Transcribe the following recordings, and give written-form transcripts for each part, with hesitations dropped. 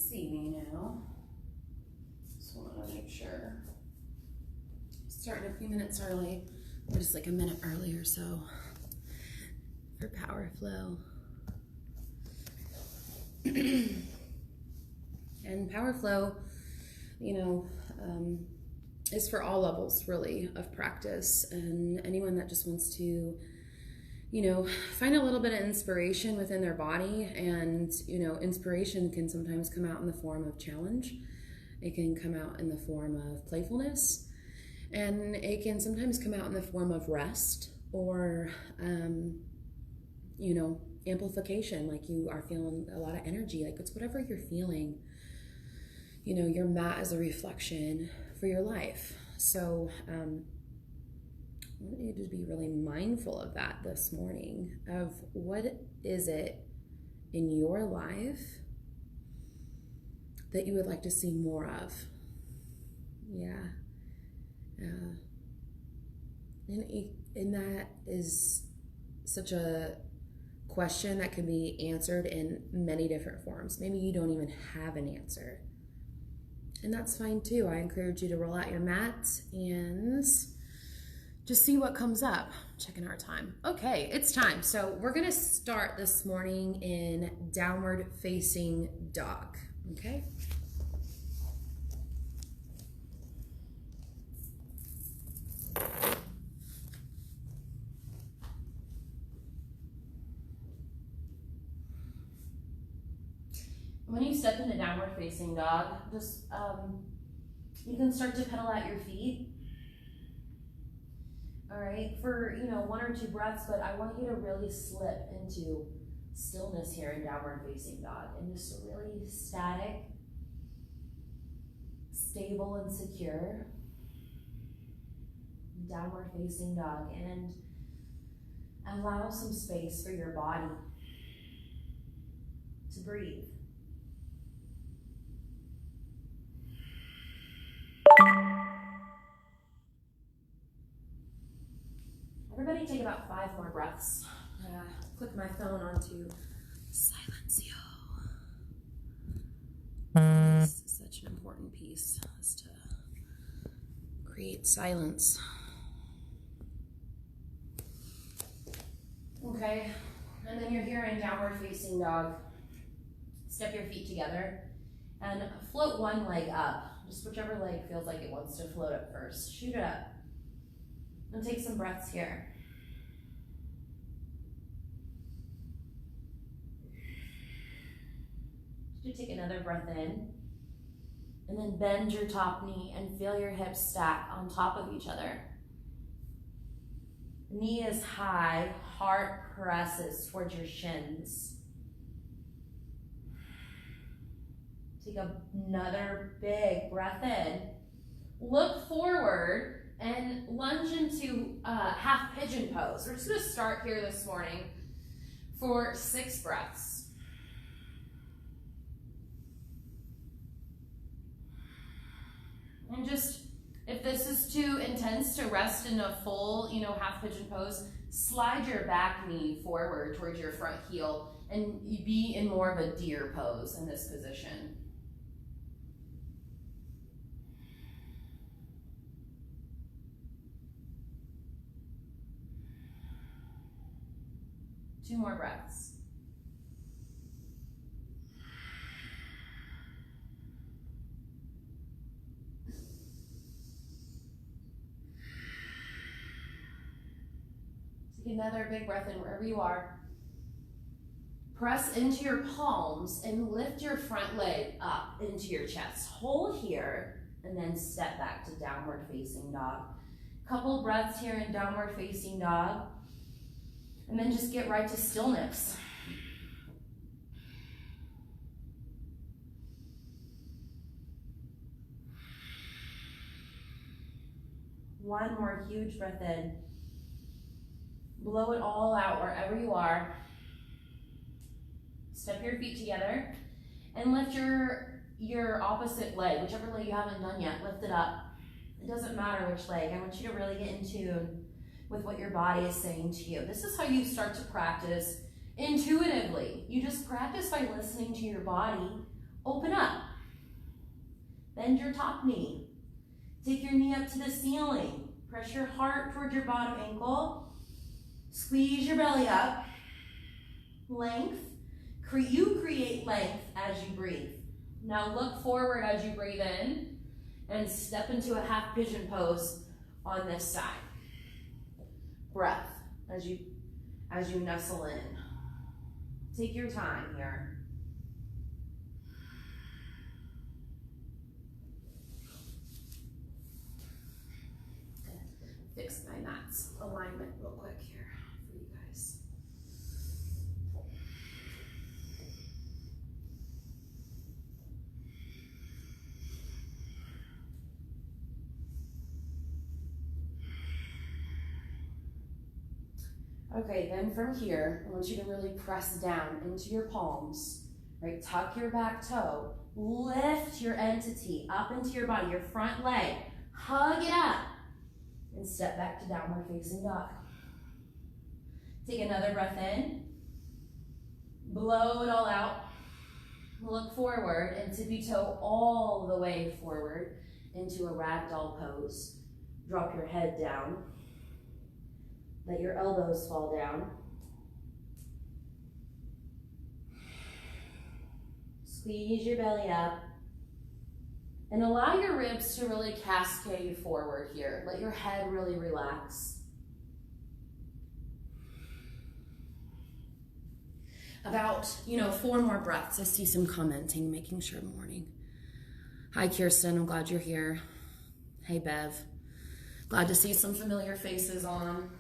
see me now. Just wanted to make sure. Started a few minutes early, just like a minute earlier, so for power flow. And power flow, you know, is for all levels really of practice, and anyone that just wants to, you know, find a little bit of inspiration within their body. And, you know, inspiration can sometimes come out in the form of challenge. It can come out in the form of playfulness, and it can sometimes come out in the form of rest or, you know, amplification, like you are feeling a lot of energy, like it's whatever you're feeling. You know, your mat is a reflection for your life. So I want you to be really mindful of that this morning, of what is it in your life that you would like to see more of. And that is such a question that can be answered in many different forms. Maybe you don't even have an answer, and that's fine too. I encourage you to roll out your mat and just see what comes up. Checking our time. Okay, it's time. So we're gonna start this morning in downward facing dog, okay? When you step into downward facing dog, just you can start to pedal out your feet. All right, for 1 or 2 breaths, but I want you to really slip into stillness here in downward facing dog, and just really static, stable and secure downward facing dog, and allow some space for your body to breathe. Everybody take about 5 more breaths. Click my phone onto silencio. This is such an important piece, is to create silence. Okay, and then you're here in downward facing dog. Step your feet together and float one leg up. Just whichever leg feels like it wants to float up first. Shoot it up. And take some breaths here. You take another breath in, and then bend your top knee and feel your hips stack on top of each other. Knee is high, heart presses towards your shins. Take another big breath in. Look forward and lunge into half pigeon pose. We're just gonna start here this morning for 6 breaths. And just, if this is too intense to rest in a full, half pigeon pose, slide your back knee forward towards your front heel and you be in more of a deer pose in this position. Two more breaths. Take another big breath in wherever you are. Press into your palms and lift your front leg up into your chest. Hold here and then step back to downward facing dog. Couple breaths here in downward facing dog. And then just get right to stillness. One more huge breath in. Blow it all out wherever you are. Step your feet together and lift your opposite leg, whichever leg you haven't done yet, lift it up. It doesn't matter which leg. I want you to really get in tune with what your body is saying to you. This is how you start to practice intuitively. You just practice by listening to your body Open up. Bend your top knee. Take your knee up to the ceiling. Press your heart towards your bottom ankle. Squeeze your belly up. Length. You create length as you breathe. Now look forward as you breathe in and step into a half pigeon pose on this side. Breath as you nestle in. Take your time here. Fix my mat's alignment real quick here for you guys. Okay, then from here, I want you to really press down into your palms, right? Tuck your back toe, lift your entity up into your body, your front leg, hug it up, and step back to downward facing dog. Take another breath in, blow it all out, look forward and tippy toe all the way forward into a ragdoll pose. Drop your head down. Let your elbows fall down. Squeeze your belly up. And allow your ribs to really cascade forward here. Let your head really relax. About, 4 more breaths. I see some commenting, making sure morning. Hi, Kirsten. I'm glad you're here. Hey, Bev. Glad to see some familiar faces on.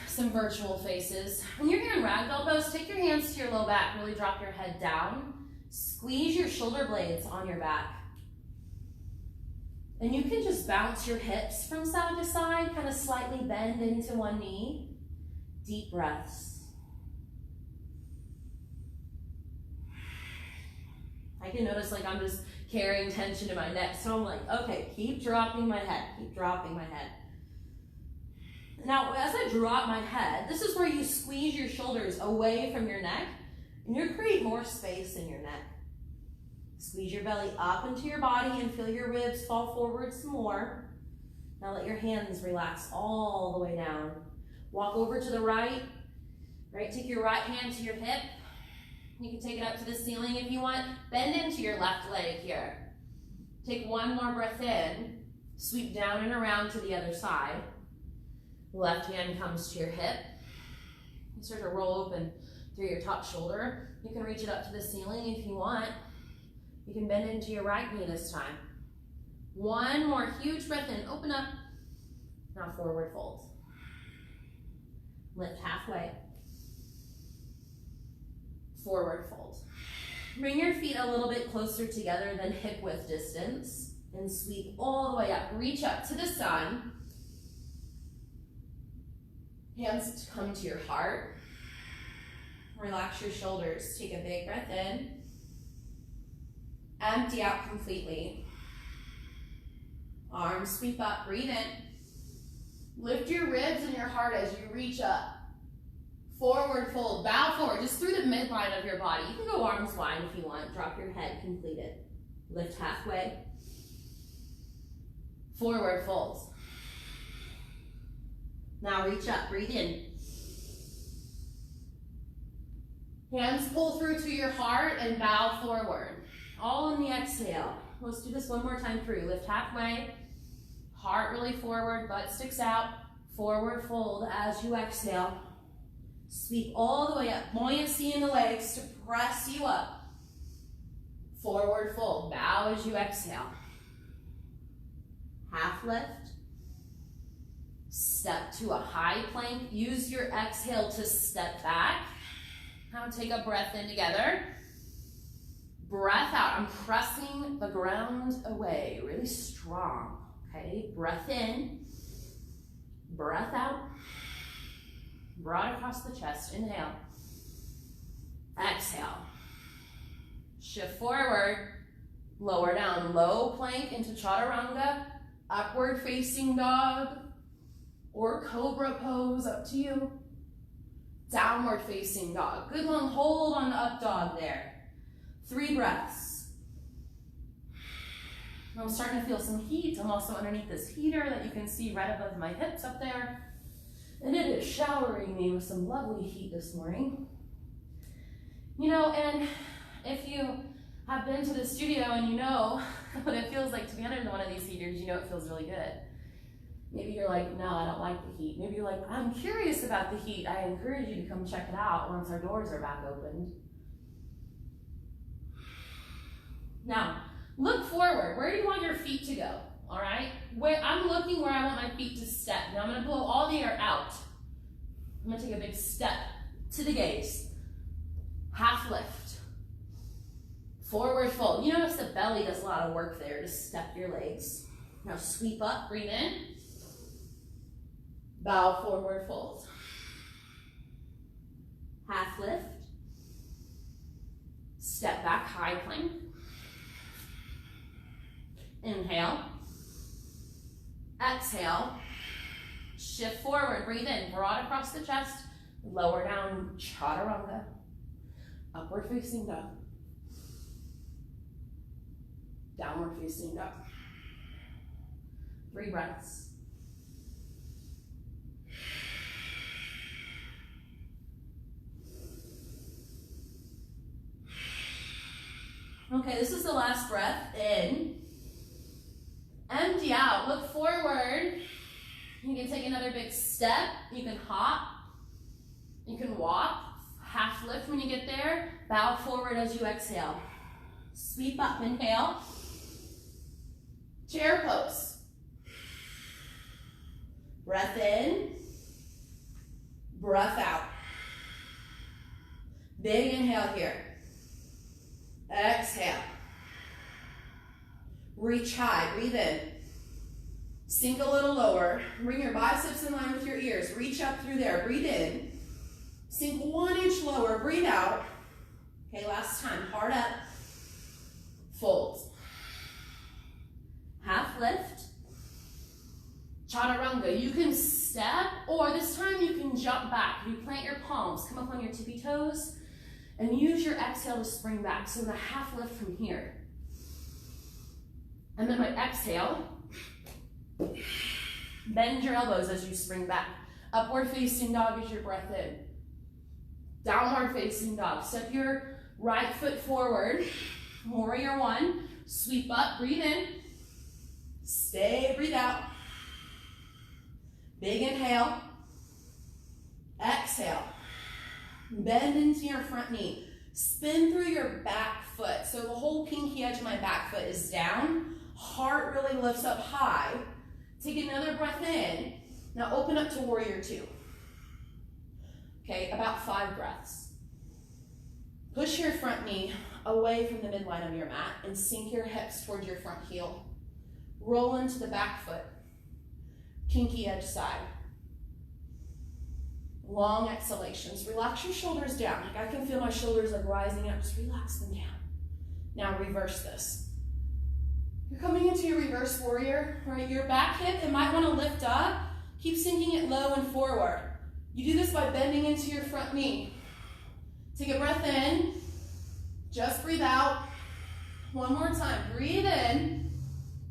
Some virtual faces. When you're here in ragdoll pose, take your hands to your low back. Really drop your head down. Squeeze your shoulder blades on your back. And you can just bounce your hips from side to side, kind of slightly bend into one knee. Deep breaths. I can notice like I'm just carrying tension in my neck. So I'm like, okay, keep dropping my head, keep dropping my head. Now, as I drop my head, this is where you squeeze your shoulders away from your neck and you create more space in your neck. Squeeze your belly up into your body and feel your ribs fall forward some more. Now let your hands relax all the way down. Walk over to the right, take your right hand to your hip. You can take it up to the ceiling if you want. Bend into your left leg here. Take one more breath in, sweep down and around to the other side. Left hand comes to your hip. You start to roll open through your top shoulder. You can reach it up to the ceiling if you want. You can bend into your right knee this time. One more huge breath in, open up. Now forward fold. Lift halfway. Forward fold. Bring your feet a little bit closer together than hip width distance and sweep all the way up. Reach up to the sun. Hands come to your heart. Relax your shoulders. Take a big breath in. Empty out completely. Arms sweep up, breathe in. Lift your ribs and your heart as you reach up. Forward fold, bow forward, just through the midline of your body. You can go arms wide if you want. Drop your head, complete it. Lift halfway. Forward fold. Now reach up, breathe in. Hands pull through to your heart and bow forward. All in the exhale. Let's do this one more time through. Lift halfway, heart really forward, butt sticks out, forward fold as you exhale. Sweep all the way up, buoyancy in the legs to press you up. Forward fold, bow as you exhale. Half lift. Step to a high plank. Use your exhale to step back. Now take a breath in together. Breath out. I'm pressing the ground away, really strong. Okay, breath in, breath out. Broad across the chest. Inhale. Exhale. Shift forward. Lower down. Low plank into chaturanga. Upward facing dog. Or cobra pose. Up to you. Downward facing dog. Good long hold on the up dog there. 3 breaths. I'm starting to feel some heat. I'm also underneath this heater that you can see right above my hips up there. And it is showering me with some lovely heat this morning. You know, and if you have been to the studio and you know what it feels like to be under one of these heaters, you know it feels really good. Maybe you're like, no, I don't like the heat. Maybe you're like, I'm curious about the heat. I encourage you to come check it out once our doors are back opened. Now, look forward. Where do you want your feet to go? All right? I'm looking where I want my feet to step. Now I'm going to blow all the air out. I'm going to take a big step to the gaze. Half lift. Forward fold. You notice the belly does a lot of work there to step your legs. Now sweep up, breathe in. Bow, forward fold. Half lift. Step back, high plank. Inhale. Exhale. Shift forward, breathe in, broad across the chest. Lower down, chaturanga. Upward facing dog. Downward facing dog. 3 breaths. Okay, this is the last breath. In. Empty out. Look forward. You can take another big step. You can hop. You can walk. Half lift when you get there. Bow forward as you exhale. Sweep up. Inhale. Chair pose. Breath in. Breath out. Big inhale here. Exhale. Reach high. Breathe in. Sink a little lower. Bring your biceps in line with your ears. Reach up through there. Breathe in. Sink 1 inch lower. Breathe out. Okay, last time. Hard up. Fold. Half lift. Chaturanga. You can step, or this time you can jump back. You plant your palms. Come up on your tippy toes. And use your exhale to spring back. So in a half lift from here. And then my exhale. Bend your elbows as you spring back. Upward facing dog is your breath in. Downward facing dog. Step your right foot forward. Warrior 1. Sweep up, breathe in. Stay, breathe out. Big inhale. Exhale. Bend into your front knee. Spin through your back foot. So the whole pinky edge of my back foot is down. Heart really lifts up high. Take another breath in. Now open up to warrior 2. Okay, about 5 breaths. Push your front knee away from the midline of your mat and sink your hips towards your front heel. Roll into the back foot. Pinky edge side. Long exhalations. Relax your shoulders down. Like I can feel my shoulders like rising up. Just relax them down. Now reverse this. You're coming into your reverse warrior, right? Your back hip, it might want to lift up. Keep sinking it low and forward. You do this by bending into your front knee. Take a breath in. Just breathe out. One more time. Breathe in.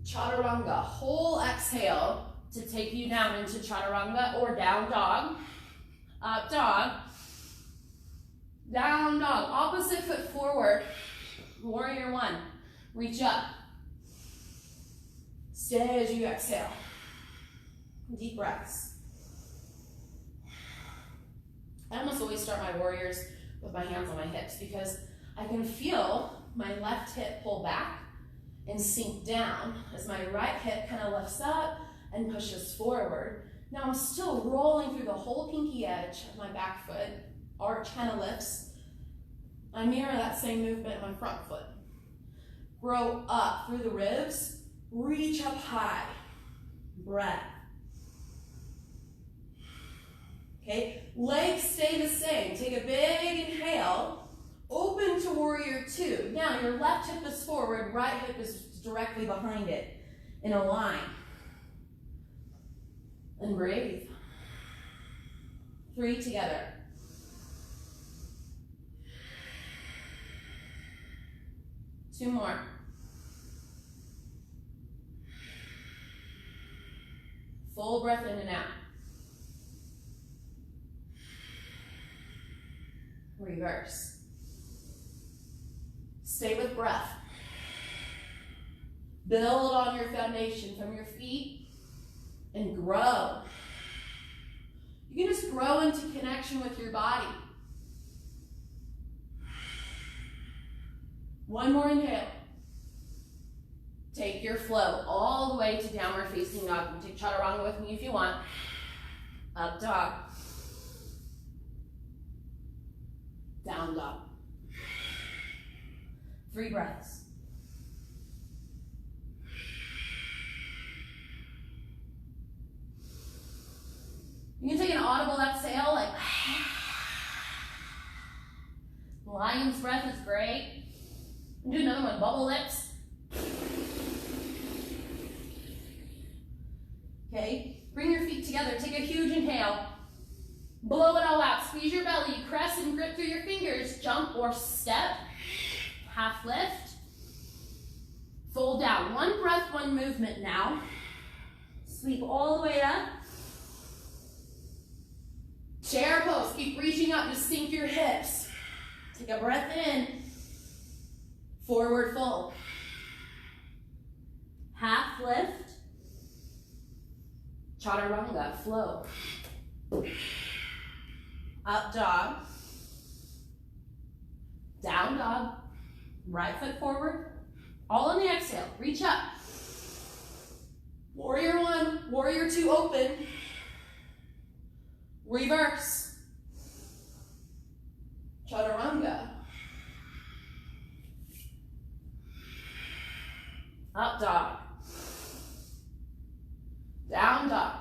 Chaturanga. Whole exhale to take you down into chaturanga or down dog. Up dog. Down dog. Opposite foot forward. Warrior 1. Reach up. Stay as you exhale. Deep breaths. I almost always start my warriors with my hands on my hips because I can feel my left hip pull back and sink down as my right hip kind of lifts up and pushes forward. Now I'm still rolling through the whole pinky edge of my back foot. Arch kind of lifts. I mirror that same movement in my front foot. Grow up through the ribs. Reach up high. Breath. Okay, legs stay the same. Take a big inhale. Open to warrior 2. Now your left hip is forward, right hip is directly behind it in a line. And breathe. 3 together. 2 more. Full breath in and out. Reverse. Stay with breath. Build on your foundation from your feet and grow. You can just grow into connection with your body. 1 more inhale. Take your flow all the way to downward facing dog. You can take chaturanga with me if you want. Up dog. Down dog. 3 breaths. You can take an audible exhale, like lion's breath is great. Do another one, bubble lips. Okay, bring your feet together, take a huge inhale. Blow it all out, squeeze your belly, press and grip through your fingers, jump or step, half lift, fold down. 1 breath, 1 movement now. Sweep all the way up. Chair pose, keep reaching up, just sink your hips. Take a breath in, forward fold. Half lift, chaturanga, flow. Up dog, down dog, right foot forward, all on the exhale, reach up. Warrior 1, warrior 2 open, reverse, chaturanga, up dog, down dog,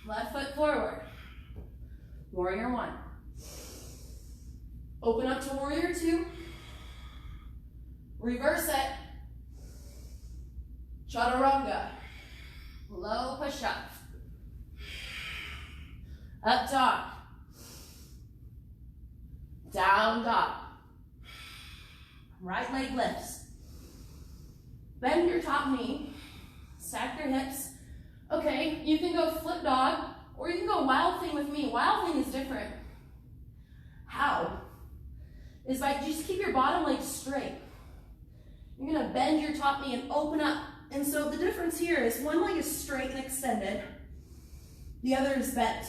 left foot forward, warrior 1. Open up to warrior 2. Reverse it. Chaturanga. Low push up. Up dog. Down dog. Right leg lifts. Bend your top knee. Stack your hips. Okay, you can go flip dog. Or you can go wild thing with me. Wild thing is different. How? Is by just keep your bottom leg straight. You're gonna bend your top knee and open up. And so the difference here is 1 leg is straight and extended. The other is bent.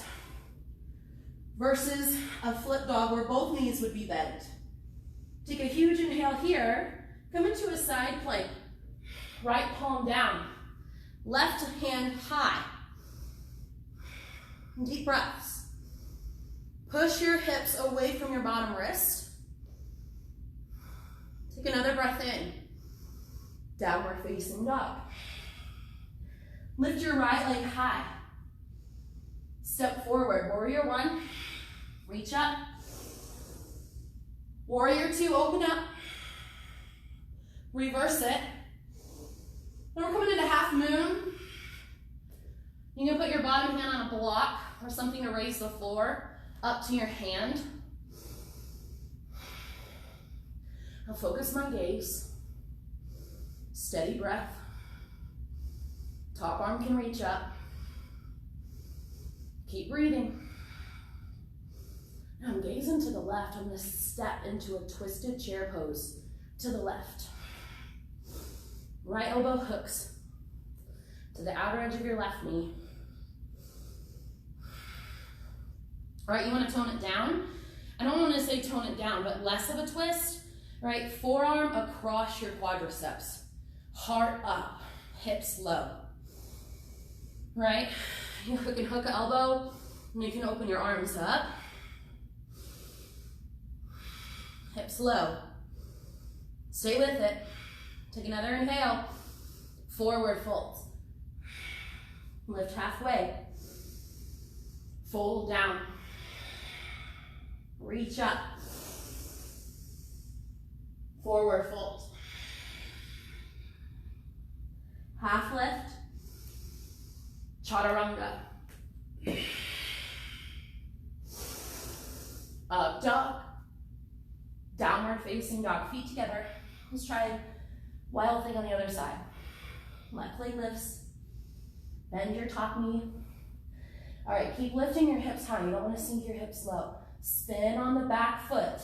Versus a flip dog where both knees would be bent. Take a huge inhale here. Come into a side plank. Right palm down. Left hand high. Deep breaths. Push your hips away from your bottom wrist. Take another breath in. Downward facing dog. Lift your right leg high. Step forward. Warrior 1. Reach up. Warrior 2. Open up. Reverse it. Then we're coming into half moon. You can put your bottom hand on a block or something to raise the floor up to your hand. I'll focus my gaze. Steady breath. Top arm can reach up. Keep breathing. Now I'm gazing to the left. I'm going to step into a twisted chair pose to the left. Right elbow hooks to the outer edge of your left knee. All right, you want to tone it down. I don't want to say tone it down, but less of a twist. Right, forearm across your quadriceps. Heart up, hips low. Right, you can hook an elbow, and you can open your arms up. Hips low. Stay with it. Take another inhale. Forward fold. Lift halfway. Fold down. Reach up. Forward fold. Half lift. Chaturanga. Up dog. Downward facing dog. Feet together. Let's try wild thing on the other side. Left leg lifts. Bend your top knee. All right, keep lifting your hips high. You don't want to sink your hips low. Spin on the back foot.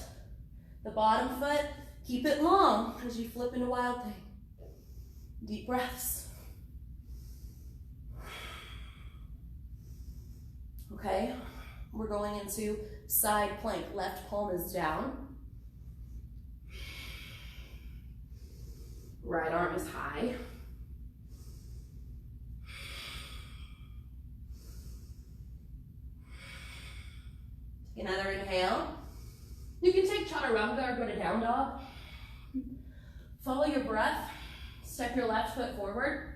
The bottom foot, keep it long as you flip into wild thing. Deep breaths. Okay, we're going into side plank. Left palm is down. Right arm is high. Take another inhale. You can take chaturanga or go to down dog. Follow your breath. Step your left foot forward.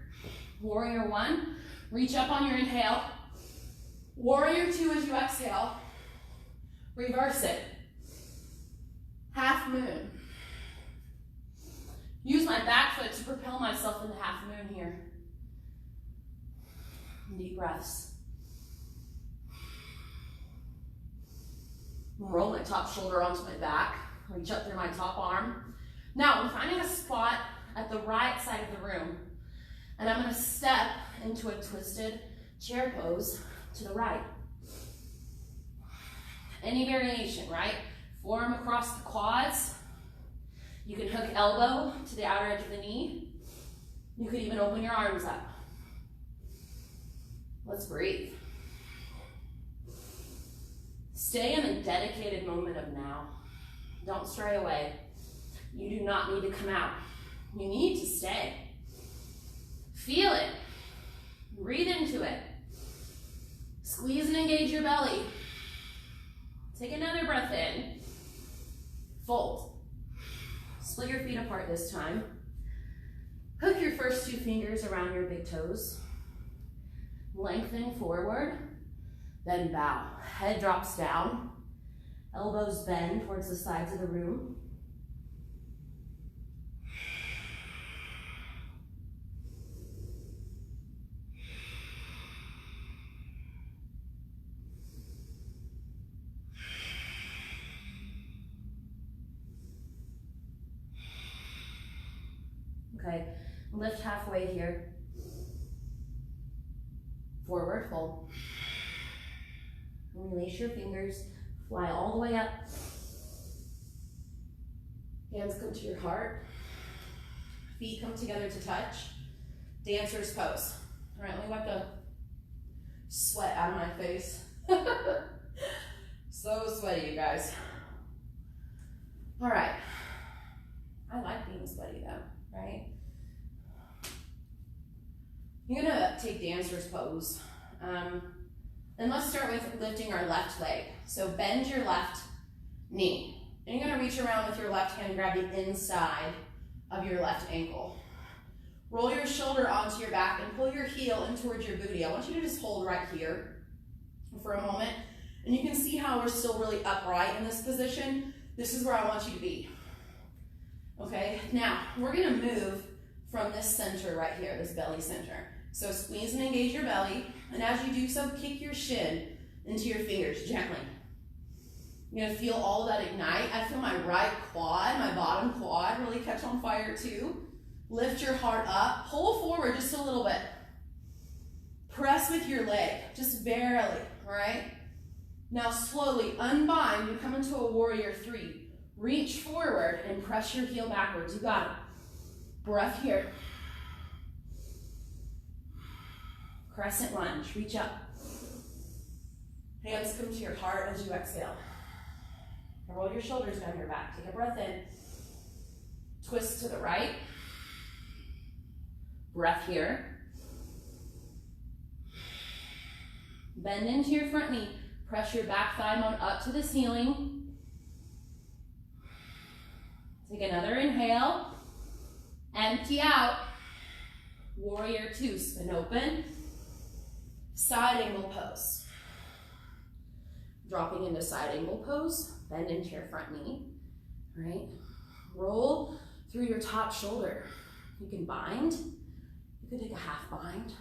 Warrior one. Reach up on your inhale. Warrior two as you exhale. Reverse it. Half moon. Use my back foot to propel myself into half moon here. Deep breaths. Roll my top shoulder onto my back. Reach up through my top arm. Now I'm finding a spot at the right side of the room. And I'm going to step into a twisted chair pose to the right. Any variation, right? Forearm across the quads. You can hook elbow to the outer edge of the knee. You could even open your arms up. Let's breathe. Stay in the dedicated moment of now. Don't stray away. You do not need to come out. You need to stay. Feel it. Breathe into it. Squeeze and engage your belly. Take another breath in. Fold. Split your feet apart this time. Hook your first two fingers around your big toes. Lengthen forward. Then bow. Head drops down. Elbows bend towards the sides of the room. Okay, lift halfway here. Forward fold. Release your fingers, fly all the way up. Hands come to your heart. Feet come together to touch. Dancer's pose. All right, let me wipe the sweat out of my face. So sweaty, you guys. All right. I like being sweaty though, right? You're gonna take dancer's pose. And let's start with lifting our left leg. So bend your left knee. And you're gonna reach around with your left hand, grab the inside of your left ankle. Roll your shoulder onto your back and pull your heel in towards your booty. I want you to just hold right here for a moment. And you can see how we're still really upright in this position. This is where I want you to be. Okay, now we're gonna move from this center right here, this belly center. So squeeze and engage your belly, and as you do so, kick your shin into your fingers gently. You're gonna feel all of that ignite. I feel my right quad, my bottom quad really catch on fire too. Lift your heart up, pull forward just a little bit. Press with your leg, just barely, all right? Now slowly unbind, you come into a warrior three. Reach forward and press your heel backwards, you got it. Breath here. Crescent lunge, reach up. Hands come to your heart as you exhale. Roll your shoulders down your back. Take a breath in. Twist to the right. Breath here. Bend into your front knee. Press your back thigh bone up to the ceiling. Take another inhale. Empty out. Warrior two, spin open. Side angle pose. Dropping into side angle pose, bend into your front knee, right? Roll through your top shoulder. You can bind, you can take a half bind.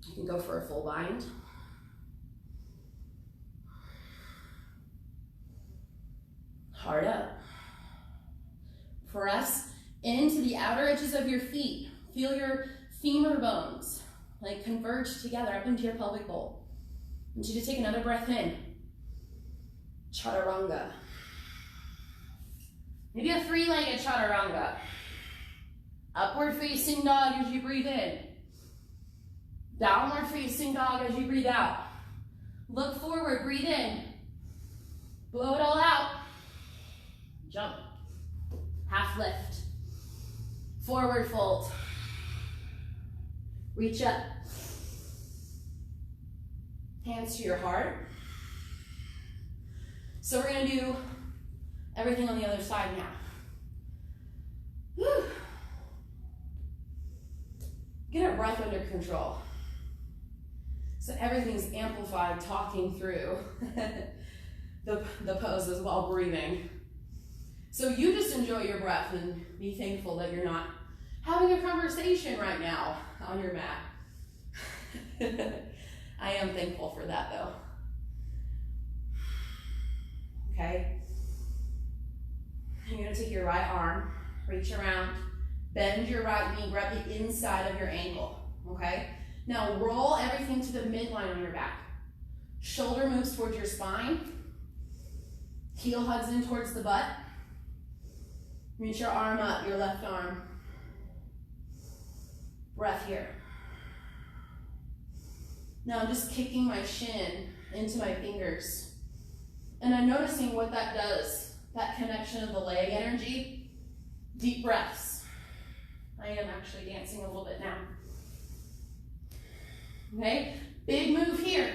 You can go for a full bind. Heart up. Press into the outer edges of your feet. Feel your femur bones like converge together up into your pelvic bowl. I want you to take another breath in. Chaturanga. Maybe a three-legged chaturanga. Upward facing dog as you breathe in. Downward facing dog as you breathe out. Look forward, breathe in. Blow it all out. Jump. Half lift. Forward fold. Reach up. Hands to your heart. So we're going to do everything on the other side now. Whew. Get our breath under control. So everything's amplified, talking through the poses while breathing. So you just enjoy your breath and be thankful that you're not having a conversation right now on your mat. I am thankful for that though. Okay. You're going to take your right arm, reach around, bend your right knee, grab the inside of your ankle. Okay. Now roll everything to the midline on your back. Shoulder moves towards your spine. Heel hugs in towards the butt. Reach your arm up, your left arm. Breath here. Now I'm just kicking my shin into my fingers. And I'm noticing what that does, that connection of the leg energy. Deep breaths. I am actually dancing a little bit now. Okay, big move here.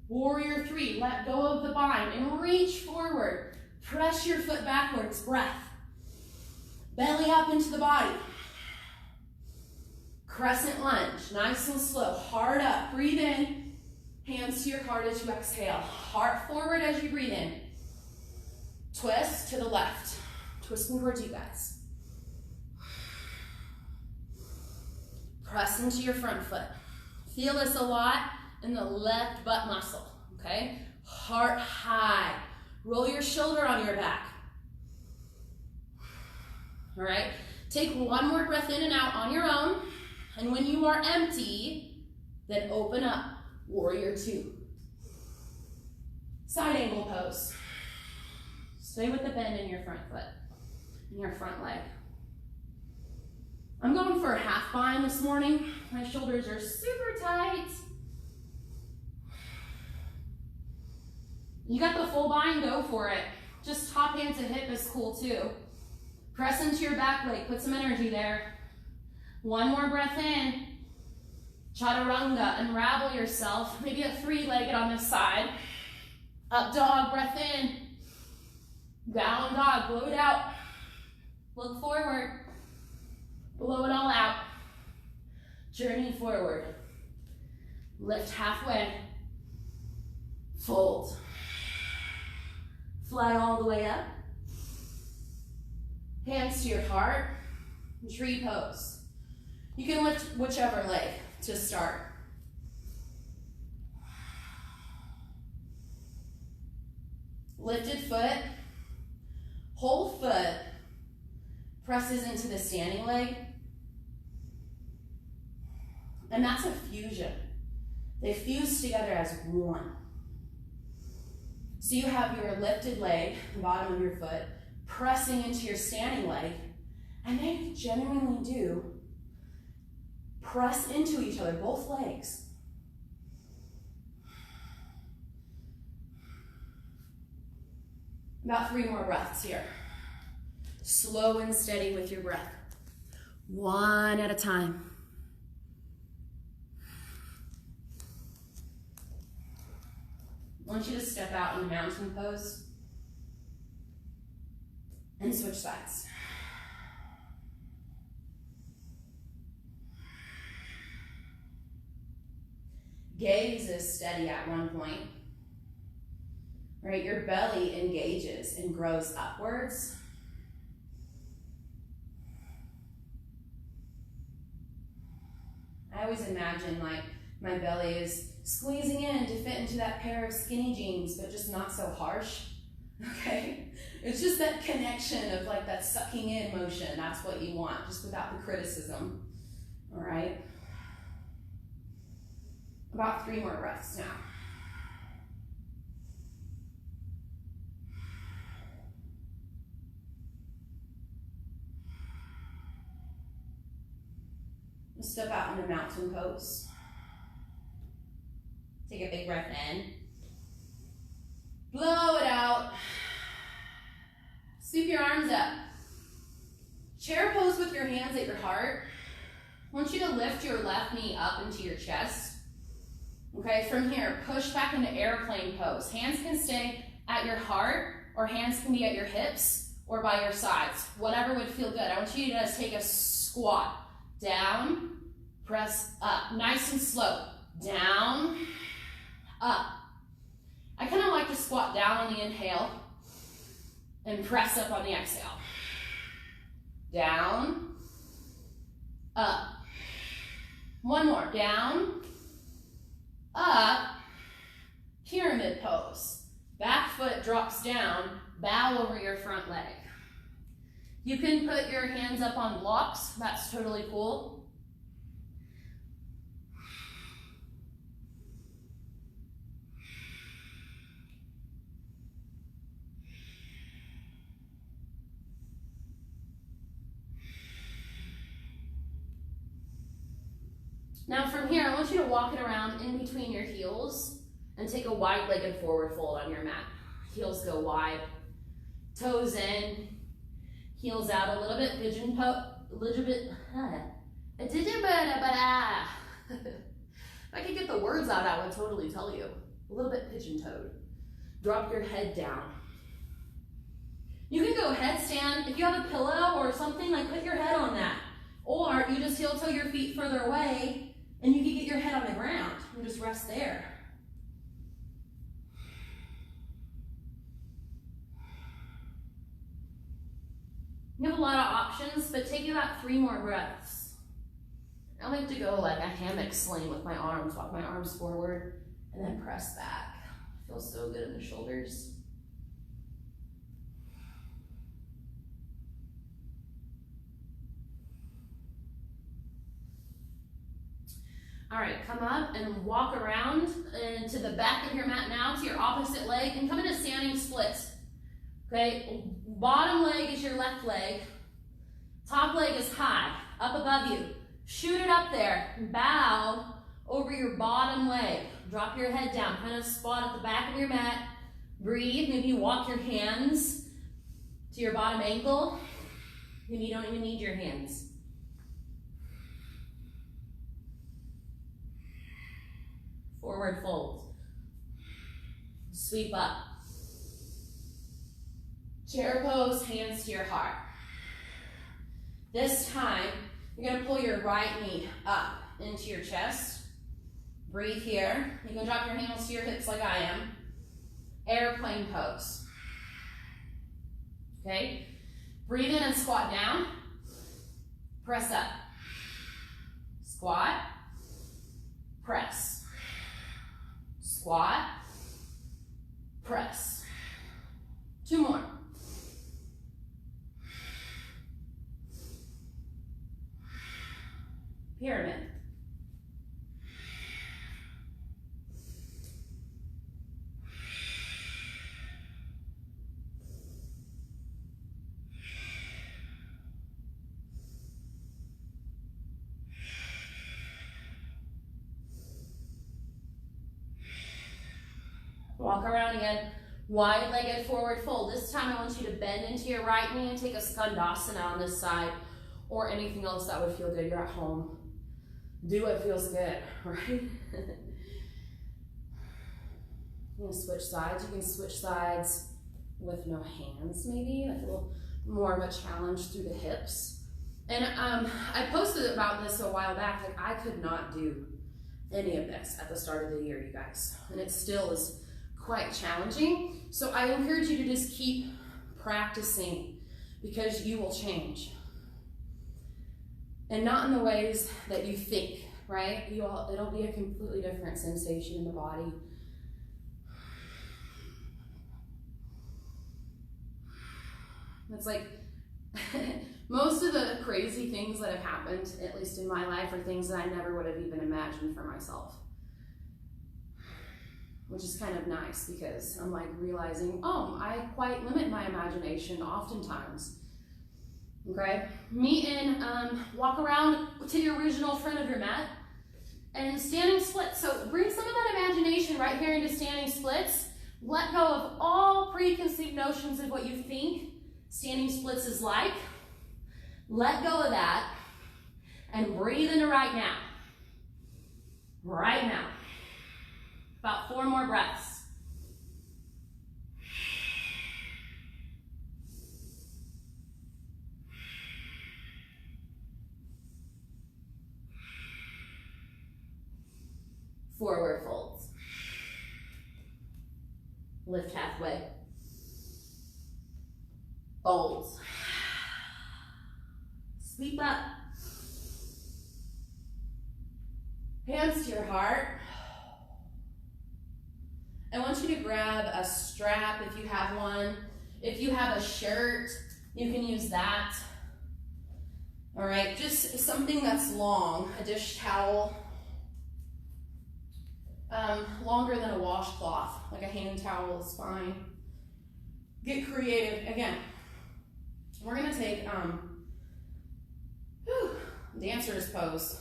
Warrior 3, let go of the bind and reach forward. Press your foot backwards, breath. Belly up into the body. Crescent lunge, nice and slow, heart up, breathe in. Hands to your heart as you exhale. Heart forward as you breathe in. Twist to the left. Twisting towards you guys. Press into your front foot. Feel this a lot in the left butt muscle, okay? Heart high. Roll your shoulder on your back. All right? Take one more breath in and out on your own. And when you are empty, then open up. Warrior 2. Side angle pose. Stay with the bend in your front foot and your front leg. I'm going for a half bind this morning. My shoulders are super tight. You got the full bind, go for it. Just top hand to hip is cool too. Press into your back leg, put some energy there. One more breath in. Chaturanga, unravel yourself. Maybe a three-legged on this side. Up dog, breath in. Down dog, blow it out. Look forward. Blow it all out. Journey forward. Lift halfway. Fold. Fly all the way up. Hands to your heart. Tree pose. You can lift whichever leg to start. Lifted foot. Whole foot presses into the standing leg. And that's a fusion. They fuse together as one. So you have your lifted leg, the bottom of your foot, pressing into your standing leg, and they genuinely do press into each other, both legs. About 3 more breaths here. Slow and steady with your breath. One at a time. I want you to step out in mountain pose and switch sides. Gaze is steady at one point. Right, your belly engages and grows upwards. I always imagine like my belly is squeezing in to fit into that pair of skinny jeans, but just not so harsh. Okay? It's just that connection of like that sucking in motion. That's what you want, just without the criticism. All right. About 3 more breaths now. Step out into mountain pose. Take a big breath in. Blow it out. Sweep your arms up. Chair pose with your hands at your heart. I want you to lift your left knee up into your chest. Okay, from here, push back into airplane pose. Hands can stay at your heart, or hands can be at your hips or by your sides. Whatever would feel good. I want you to just take a squat. Down, press up. Nice and slow. Down, up. I kind of like to squat down on the inhale and press up on the exhale. Down, up. One more. Down, up, pyramid pose. Back foot drops down, bow over your front leg. You can put your hands up on blocks. That's totally cool. Now from here, I want you to walk it around in between your heels and take a wide-legged forward fold on your mat. Heels go wide, toes in, heels out a little bit, pigeon pose, a little bit, if I could get the words out, I would totally tell you. A little bit pigeon-toed. Drop your head down. You can go headstand. If you have a pillow or something, like put your head on that. Or you just heel toe your feet further away and you can get your head on the ground and just rest there. You have a lot of options, but take about 3 more breaths. I like to go like a hammock sling with my arms, walk my arms forward, and then press back. Feels so good in the shoulders. All right, come up and walk around into the back of your mat now to your opposite leg and come into standing splits. Okay, bottom leg is your left leg. Top leg is high, up above you. Shoot it up there. Bow over your bottom leg. Drop your head down. Kind of spot at the back of your mat. Breathe. Maybe you walk your hands to your bottom ankle. Maybe you don't even need your hands. Forward fold. Sweep up. Chair pose, hands to your heart. This time, you're going to pull your right knee up into your chest. Breathe here. You can drop your hands to your hips like I am. Airplane pose. Okay? Breathe in and squat down. Press up. Squat. Press. Squat, press. 2 more. Pyramid. Walk around again, wide-legged forward fold. This time I want you to bend into your right knee and take a skandasana on this side, or anything else that would feel good. You're at home. Do what feels good, right? You can switch sides. You can switch sides with no hands, maybe. I feel more of a challenge through the hips. And I posted about this a while back. Like, I could not do any of this at the start of the year, you guys. And it still is quite challenging. So I encourage you to just keep practicing, because you will change. And not in the ways that you think, right? It'll be a completely different sensation in the body. It's like most of the crazy things that have happened, at least in my life, are things that I never would have even imagined for myself. Which is kind of nice because I'm like realizing, oh, I quite limit my imagination oftentimes. Okay, meet and walk around to the original front of your mat and standing splits. So bring some of that imagination right here into standing splits. Let go of all preconceived notions of what you think standing splits is like. Let go of that and breathe into right now. Right now. About 4 more breaths. Forward folds. Lift halfway. Folds. Sweep up. Hands to your heart. I want you to grab a strap if you have one. If you have a shirt, you can use that. All right, just something that's long, a dish towel. Longer than a washcloth, like a hand towel is fine. Get creative. Again, we're gonna take dancer's pose,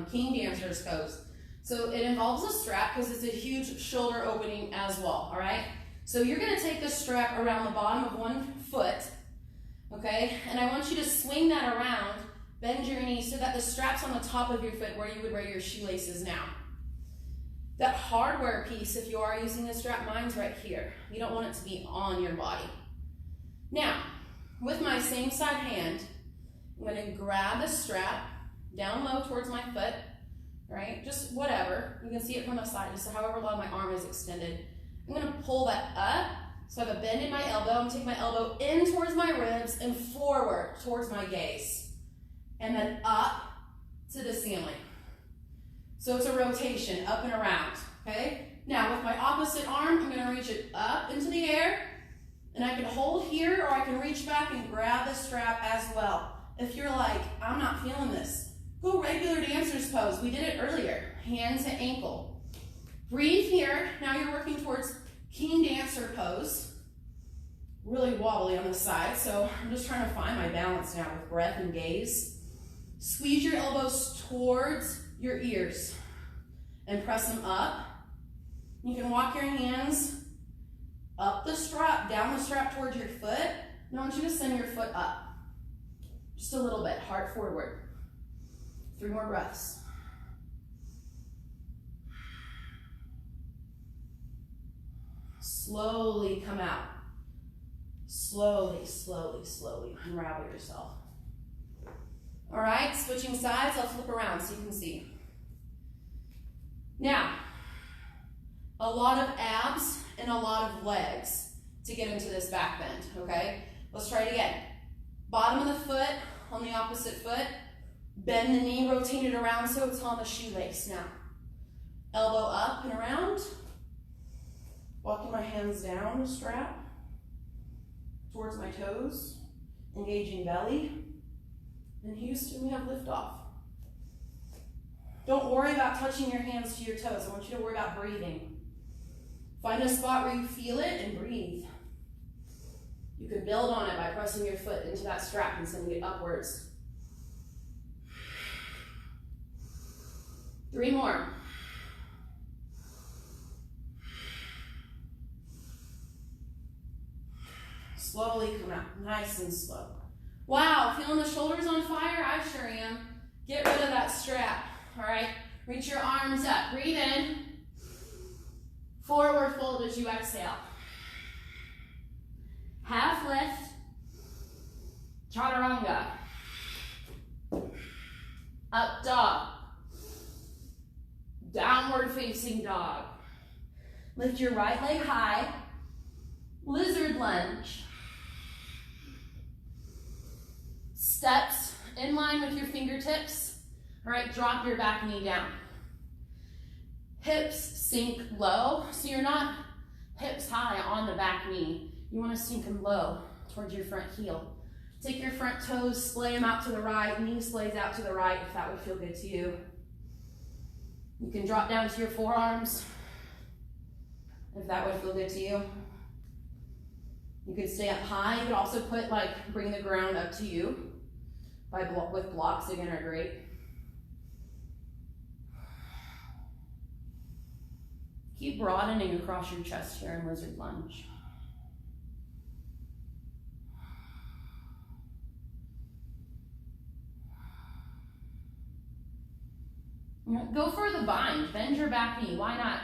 king dancer's pose. So it involves a strap because it's a huge shoulder opening as well, all right? So you're gonna take the strap around the bottom of one foot, okay? And I want you to swing that around, bend your knees so that the strap's on the top of your foot where you would wear your shoelaces now. That hardware piece, if you are using a strap, mine's right here. You don't want it to be on your body. Now, with my same side hand, I'm gonna grab the strap down low towards my foot, right? Just whatever. You can see it from the side, just however long my arm is extended. I'm gonna pull that up, so I have a bend in my elbow. I'm gonna take my elbow in towards my ribs and forward towards my gaze. And then up to the ceiling. So it's a rotation, up and around, okay? Now with my opposite arm, I'm gonna reach it up into the air, and I can hold here, or I can reach back and grab the strap as well. If you're like, I'm not feeling this, go regular dancer's pose. We did it earlier, hand to ankle. Breathe here. Now you're working towards king dancer pose. Really wobbly on the side, so I'm just trying to find my balance now with breath and gaze. Squeeze your elbows towards your ears and press them up. You can walk your hands up the strap, down the strap towards your foot. Now I want you to send your foot up. Just a little bit, heart forward. 3 more breaths. Slowly come out. Slowly, slowly, slowly unravel yourself. All right, switching sides, I'll flip around so you can see. Now, a lot of abs and a lot of legs to get into this back bend, okay? Let's try it again. Bottom of the foot on the opposite foot. Bend the knee, rotate it around so it's on the shoelace now. Elbow up and around. Walking my hands down the strap towards my toes. Engaging belly. In Houston, we have liftoff. Don't worry about touching your hands to your toes. I want you to worry about breathing. Find a spot where you feel it and breathe. You can build on it by pressing your foot into that strap and sending it upwards. 3 more. Slowly come out, nice and slow. Wow, feeling the shoulders on fire? I sure am. Get rid of that strap, all right? Reach your arms up, breathe in. Forward fold as you exhale. Half lift, chaturanga. Up dog. Downward facing dog. Lift your right leg high. Lizard lunge. Steps in line with your fingertips. All right, drop your back knee down. Hips sink low, so you're not hips high on the back knee. You want to sink them low towards your front heel. Take your front toes, splay them out to the right, knee splays out to the right if that would feel good to you. You can drop down to your forearms if that would feel good to you. You can stay up high. You could also put bring the ground up to you with blocks again are great. Keep broadening across your chest here in lizard lunge. Go for the bind. Bend your back knee. Why not?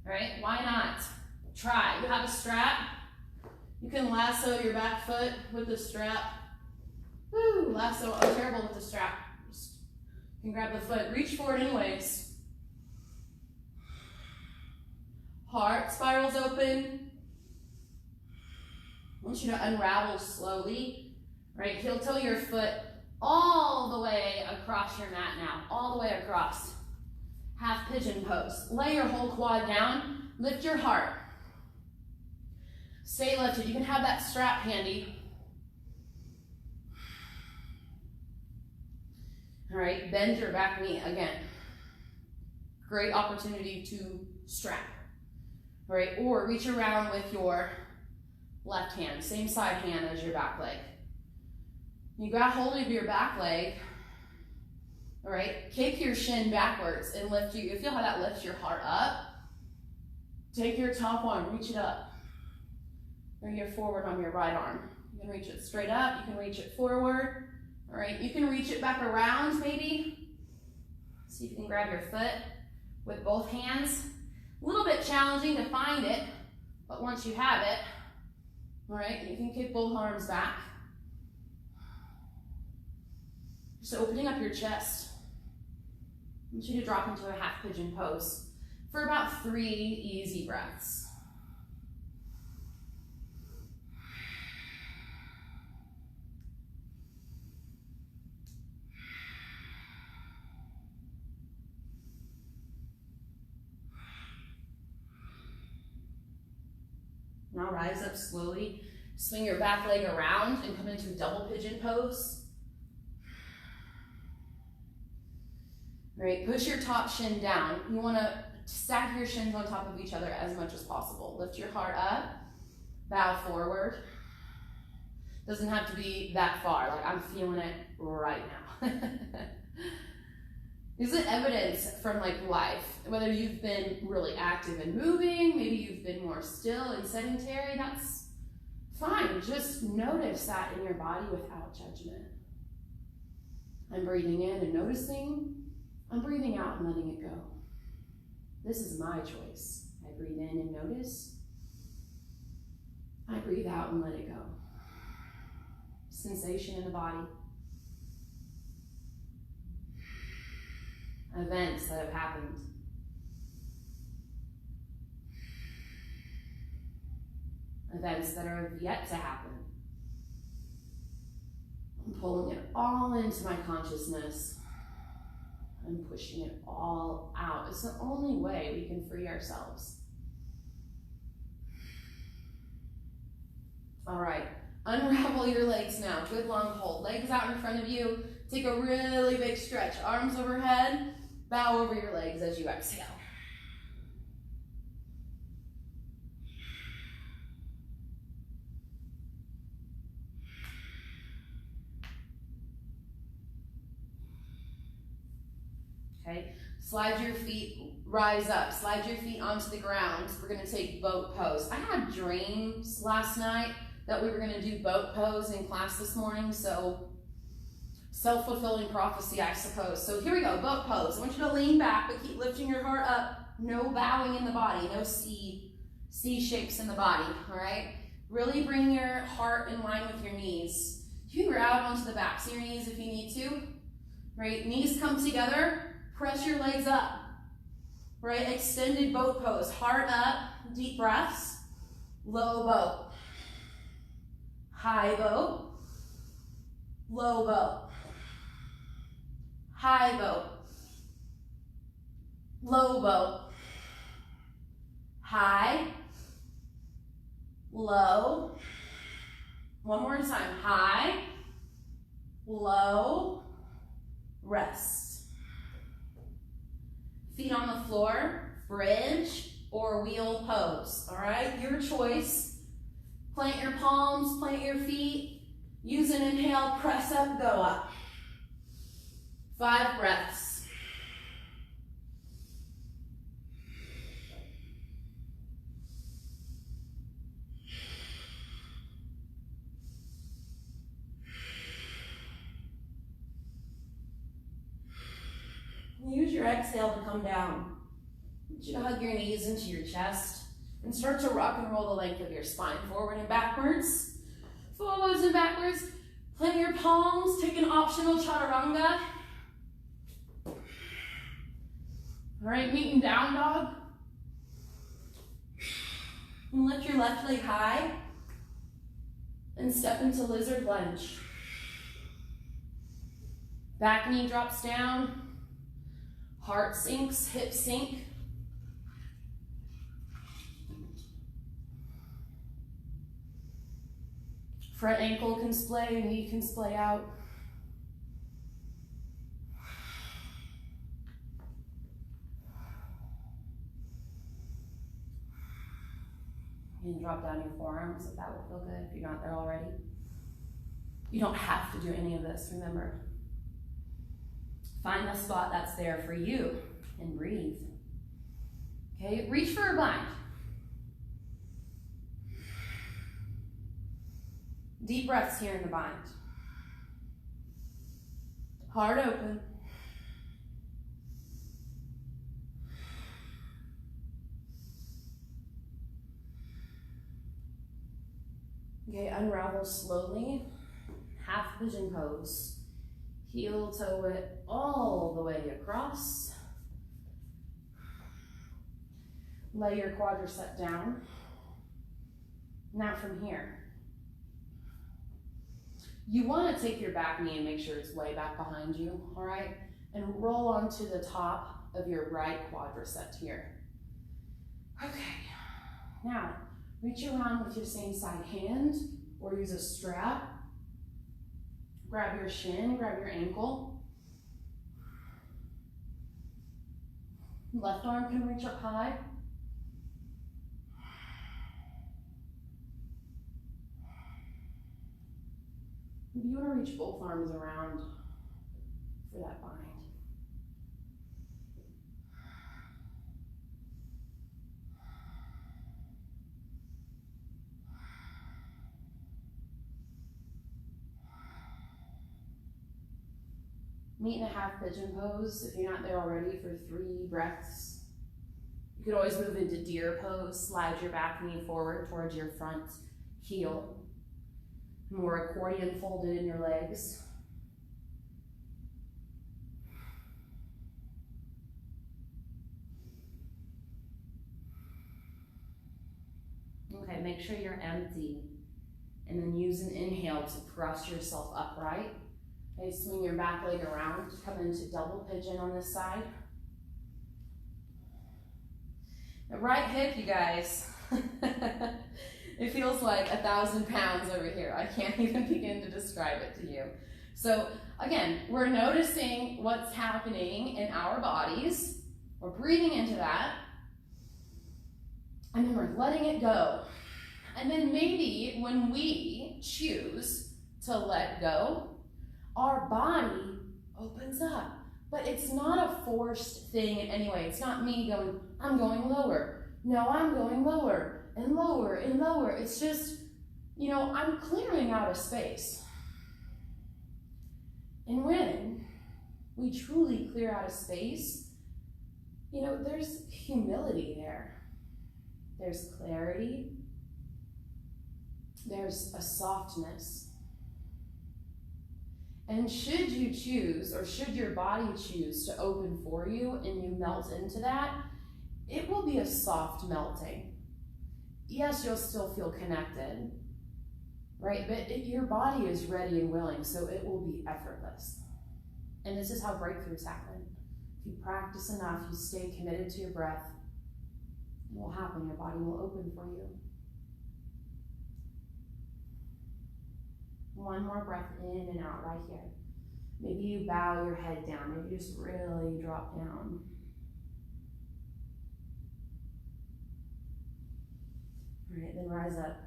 All right? Why not? Try. You have a strap. You can lasso your back foot with the strap. Woo! Lasso. I'm terrible with the strap. You can grab the foot. Reach forward anyways. Heart spirals open. I want you to unravel slowly. Right? Heel toe your foot all the way across your mat now. All the way across. Half pigeon pose. Lay your whole quad down. Lift your heart. Stay lifted. You can have that strap handy. All right, bend your back knee again. Great opportunity to strap. All right, or reach around with your left hand, same side hand as your back leg. You grab hold of your back leg. All right, kick your shin backwards and lift you. Feel how that lifts your heart up. Take your top arm, reach it up. Bring it forward on your right arm. You can reach it straight up, you can reach it forward. All right, you can reach it back around maybe. See if you can grab your foot with both hands. A little bit challenging to find it, but once you have it, all right, you can kick both arms back. Just opening up your chest. I want you to drop into a half pigeon pose for about 3 easy breaths. Now rise up slowly. Swing your back leg around and come into a double pigeon pose. All right, push your top shin down. You want to stack your shins on top of each other as much as possible. Lift your heart up, bow forward. Doesn't have to be that far, like I'm feeling it right now. Is it evidence from life, whether you've been really active and moving, maybe you've been more still and sedentary, that's fine. Just notice that in your body without judgment. I'm breathing in and noticing. I'm breathing out and letting it go. This is my choice. I breathe in and notice. I breathe out and let it go. Sensation in the body. Events that have happened. Events that are yet to happen. I'm pulling it all into my consciousness. I'm pushing it all out. It's the only way we can free ourselves. All right, unravel your legs now. Good long hold. Legs out in front of you. Take a really big stretch. Arms overhead. Bow over your legs as you exhale. Okay, slide your feet, rise up, slide your feet onto the ground. We're gonna take boat pose. I had dreams last night that we were gonna do boat pose in class this morning, so self-fulfilling prophecy, I suppose. So here we go, boat pose. I want you to lean back, but keep lifting your heart up. No bowing in the body, no C shapes in the body, all right? Really bring your heart in line with your knees. You can grab onto the backs of your knees if you need to, right? Knees come together. Press your legs up, right? Extended boat pose, heart up, deep breaths, low boat, high boat, low boat, high boat, low boat, high, low, One more time. High, low, rest. Feet on the floor, bridge or wheel pose, all right? Your choice. Plant your palms, plant your feet. Use an inhale, press up, go up. 5 breaths. Use your exhale to come down. I want you to hug your knees into your chest and start to rock and roll the length of your spine, forward and backwards. Forwards and backwards. Plant your palms, take an optional chaturanga. All right, meet in down dog. And lift your left leg high and step into lizard lunge. Back knee drops down. Heart sinks, hips sink. Front ankle can splay, knee can splay out. And drop down your forearms if that will feel good, if you're not there already. You don't have to do any of this, remember. Find the spot that's there for you and breathe. Okay, reach for a bind. Deep breaths here in the bind. Heart open. Okay, unravel slowly. Half pigeon pose. Heel toe it all the way across. Lay your quadricep down. Now from here, you want to take your back knee and make sure it's way back behind you, all right? And roll onto the top of your right quadricep here. Okay, now reach around with your same side hand or use a strap. Grab your shin, grab your ankle. Left arm can reach up high. Maybe you want to reach both arms around for that bind. Meet in a half pigeon pose if you're not there already for 3 breaths. You could always move into deer pose, slide your back knee forward towards your front heel. More accordion folded in your legs. Okay, make sure you're empty. And then use an inhale to press yourself upright. Okay, swing your back leg around, come into double pigeon on this side. The right hip, you guys. It feels like 1,000 pounds over here. I can't even begin to describe it to you. So again, we're noticing what's happening in our bodies. We're breathing into that. And then we're letting it go. And then maybe when we choose to let go, our body opens up. But it's not a forced thing in any way. It's not me going, I'm going lower. No, I'm going lower and lower and lower. It's just, you know, I'm clearing out a space. And when we truly clear out a space, you know, there's humility there. There's clarity. There's a softness. And should you choose, or should your body choose to open for you and you melt into that, it will be a soft melting. Yes, you'll still feel connected, right? But your body is ready and willing, so it will be effortless. And this is how breakthroughs happen. If you practice enough, you stay committed to your breath, it will happen. Your body will open for you. One more breath in and out right here. Maybe you bow your head down. Maybe you just really drop down. All right, then rise up.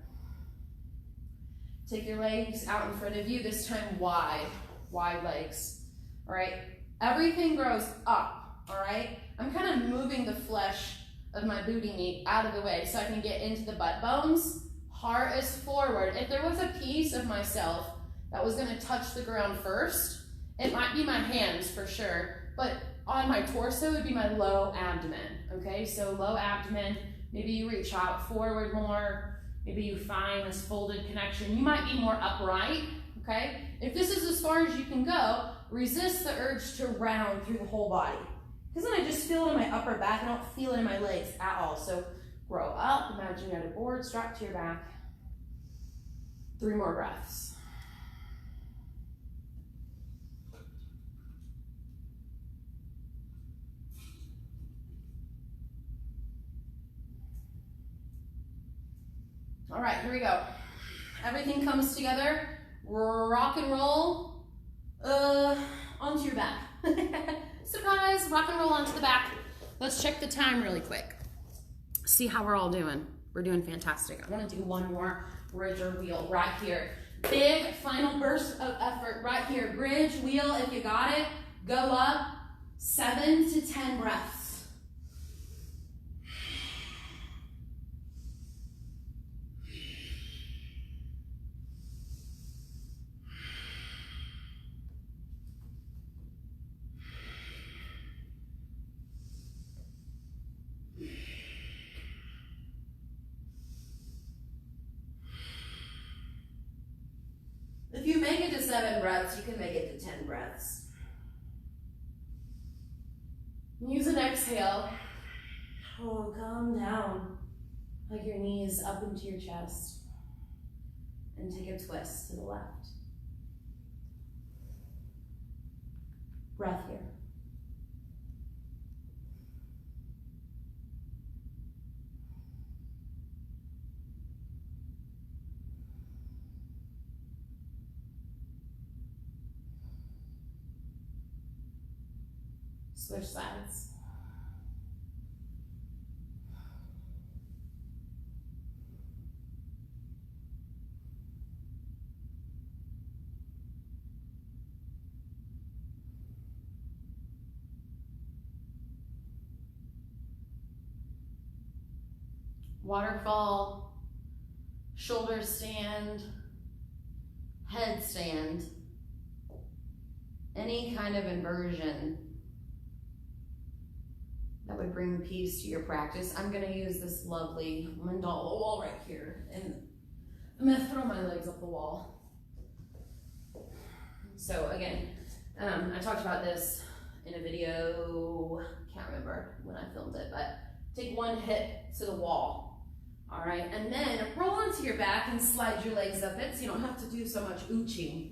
Take your legs out in front of you, this time wide legs. All right, everything grows up, all right? I'm kind of moving the flesh of my booty meat out of the way so I can get into the butt bones. Heart is forward. If there was a piece of myself that was gonna touch the ground first, it might be my hands for sure, but on my torso would be my low abdomen, okay? So low abdomen, maybe you reach out forward more, maybe you find this folded connection. You might be more upright, okay? If this is as far as you can go, resist the urge to round through the whole body. Because then I just feel it in my upper back, I don't feel it in my legs at all. So grow up, imagine you had a board strapped to your back. 3 more breaths. All right, here we go. Everything comes together. Rock and roll onto your back. Surprise, rock and roll onto the back. Let's check the time really quick. See how we're all doing. We're doing fantastic. I want to do one more bridge or wheel right here. Big final burst of effort right here. Bridge, wheel, if you got it. Go up, 7 to 10 breaths. If you make it to 7 breaths, you can make it to 10 breaths. Use an exhale. Oh, come down. Hug your knees up into your chest. And take a twist to the left. Breath here. Switch sides. Waterfall, shoulder stand, headstand, any kind of inversion that would bring peace to your practice. I'm gonna use this lovely mandala wall right here, and I'm gonna throw my legs up the wall. So again, I talked about this in a video, can't remember when I filmed it, but take one hip to the wall, all right? And then roll onto your back and slide your legs up it so you don't have to do so much ooching.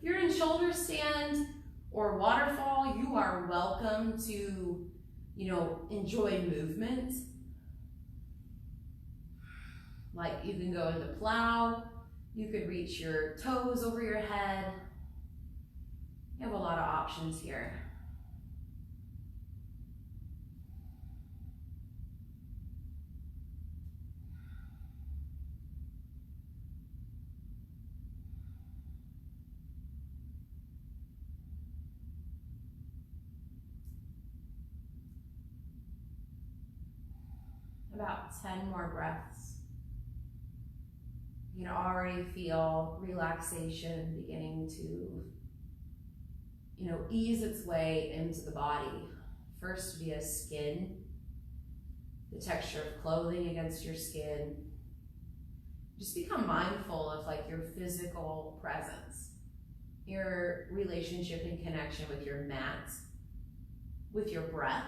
If you're in shoulder stand or waterfall, you are welcome to, enjoy movement. Like you can go into plow, you could reach your toes over your head. You have a lot of options here. About 10 more breaths. You can already feel relaxation beginning to, ease its way into the body. First via skin, the texture of clothing against your skin. Just become mindful of your physical presence, your relationship and connection with your mat, with your breath.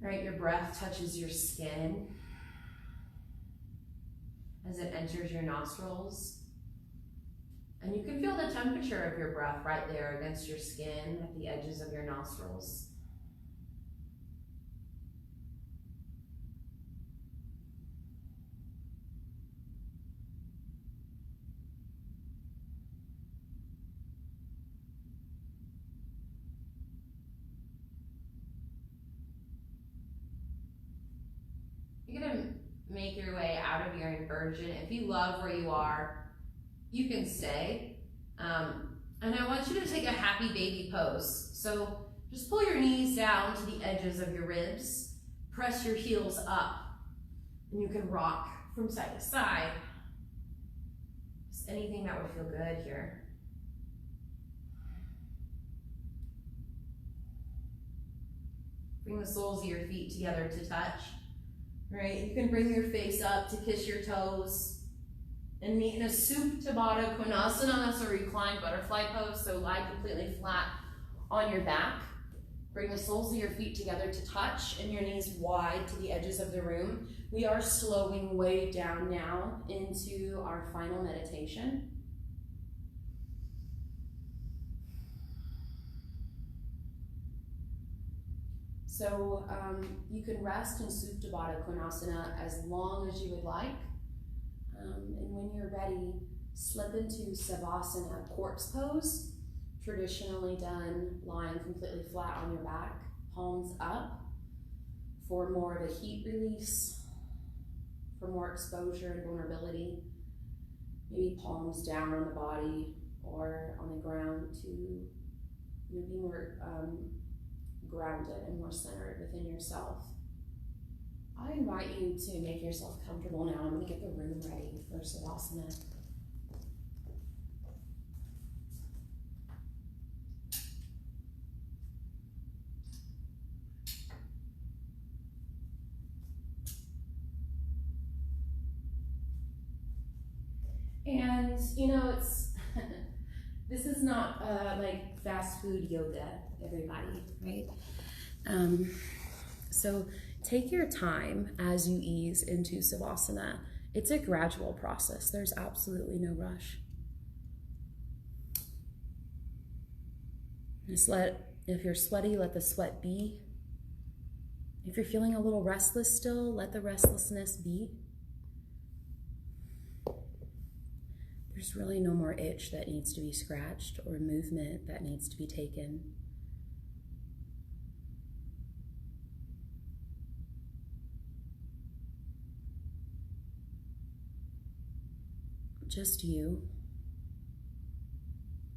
Right, your breath touches your skin as it enters your nostrils. And you can feel the temperature of your breath right there against your skin at the edges of your nostrils. your way out of your inversion. If you love where you are, you can stay. And I want you to take a happy baby pose. So just pull your knees down to the edges of your ribs, press your heels up, and you can rock from side to side. Just anything that would feel good here. Bring the soles of your feet together to touch. Right? You can bring your face up to kiss your toes and meet in a Supta Baddha Konasana. That's a reclined butterfly pose, so lie completely flat on your back. Bring the soles of your feet together to touch and your knees wide to the edges of the room. We are slowing way down now into our final meditation. So you can rest in Supta Baddha Konasana as long as you would like. And when you're ready, slip into Savasana, corpse pose, traditionally done lying completely flat on your back, palms up, for more of a heat release, for more exposure and vulnerability. Maybe palms down on the body or on the ground to be more grounded and more centered within yourself. I invite you to make yourself comfortable now. I'm going to get the room ready for Savasana. And it's this is not like fast food yoga, everybody, right? So take your time as you ease into Savasana. It's a gradual process. There's absolutely no rush. Just if you're sweaty, let the sweat be. If you're feeling a little restless still, let the restlessness be. There's really no more itch that needs to be scratched or movement that needs to be taken. Just you,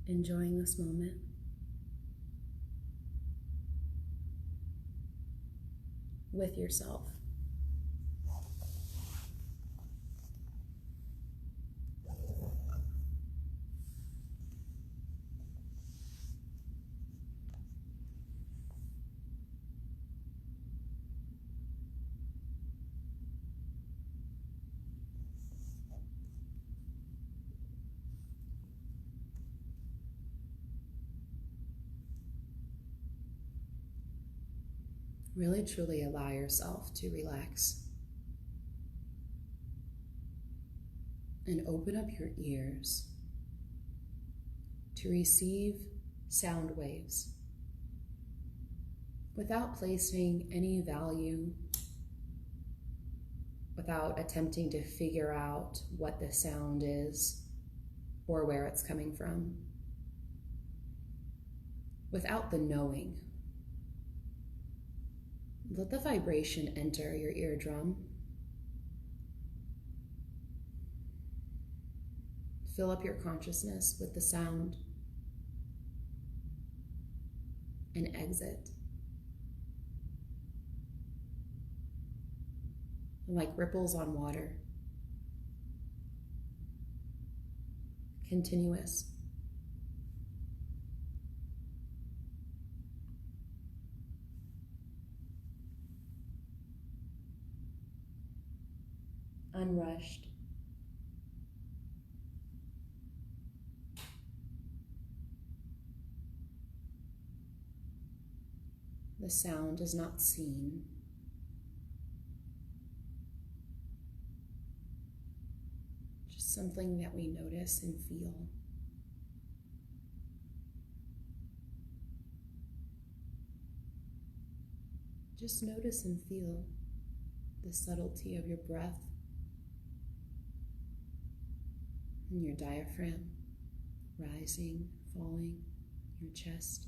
enjoying this moment. With yourself. Really, truly allow yourself to relax and open up your ears to receive sound waves without placing any value, without attempting to figure out what the sound is or where it's coming from, without the knowing. Let the vibration enter your eardrum. Fill up your consciousness with the sound and exit. Like ripples on water. Continuous. Unrushed. The sound is not seen. Just something that we notice and feel. Just notice and feel the subtlety of your breath and your diaphragm rising, falling, your chest.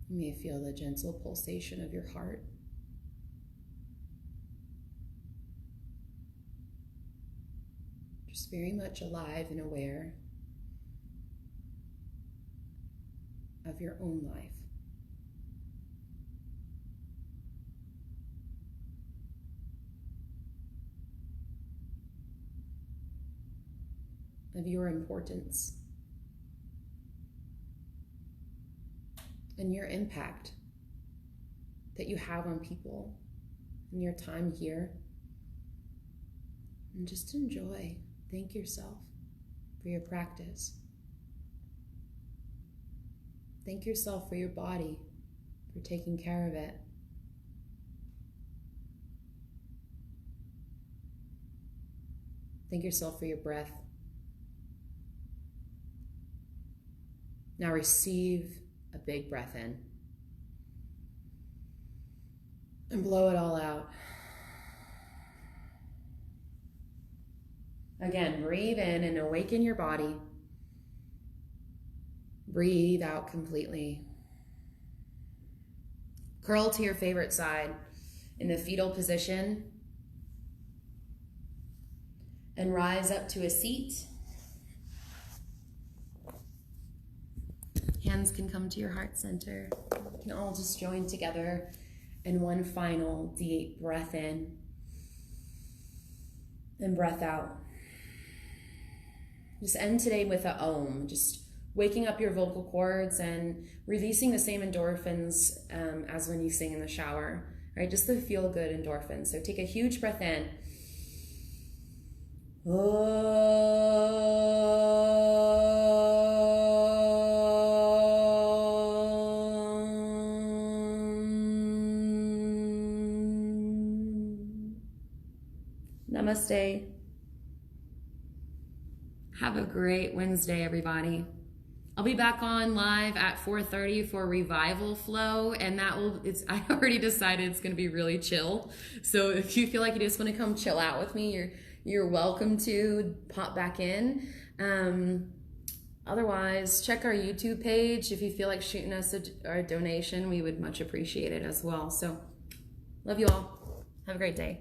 You may feel the gentle pulsation of your heart. Just very much alive and aware of your own life. Of your importance and your impact that you have on people in your time here. And just enjoy. Thank yourself for your practice. Thank yourself for your body, for taking care of it. Thank yourself for your breath. Now receive a big breath in and blow it all out. Again, breathe in and awaken your body. Breathe out completely. Curl to your favorite side in the fetal position and rise up to a seat. Hands can come to your heart center. You can all just join together in one final deep breath in and breath out. Just end today with a Om, just waking up your vocal cords and releasing the same endorphins as when you sing in the shower, right? Just the feel-good endorphins. So take a huge breath in. Namaste. Have a great Wednesday, everybody. I'll be back on live at 4:30 for Revival Flow, and I already decided it's gonna be really chill. So if you feel like you just wanna come chill out with me, you're welcome to pop back in. Otherwise, check our YouTube page. If you feel like shooting us a donation, we would much appreciate it as well. So love you all. Have a great day.